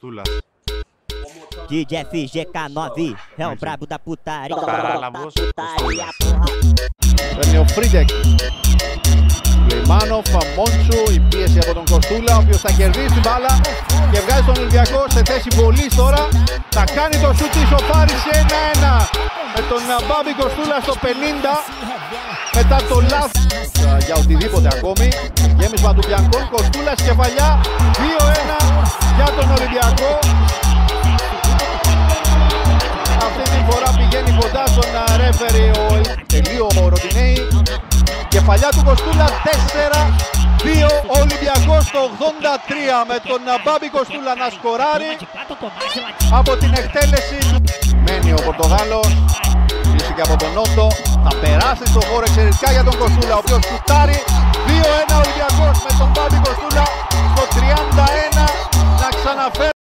Κοστούλας. DJ FGK9 é o brabo da putaria. Παραλαβός Κοστούλας. Παίρνει ο Φρίντεκ. Σουλεϊμάνοφ, Μόντσου, η πίεση από τον Κοστούλα, ο οποίος θα κερδίσει την μπάλα και βγάζει τον Ολυμπιακό σε θέση βολής τώρα. Θα κάνει το σούτ της ισοφάριση 1-1 με τον Μπάμπη Κοστούλα στο 50 μετά το λάθος για οτιδήποτε ακόμη. Γέμισμα του Μπιανκόν, Κοστούλας κεφαλιά, 2-1 για τον Ολυμπιακό. Αυτή την φορά πηγαίνει κοντά στον ρέφερι ο Τελείο Ροντινέη. Κεφαλιά του Κοστούλα 4-2, ο Ολυμπιακός στο 83 με τον Μπάμπη Κοστούλα να σκοράρει από την εκτέλεση του. Μένει ο Πορτογάλος, πίεση και από τον Νότο, θα περάσει στο χώρο εξαιρετικά για τον Κοστούλα, ο οποίος σουτάρει. 2-1 ο Ολυμπιακός με τον Μπάμπη Κοστούλα στο 31 να ξαναφέρει.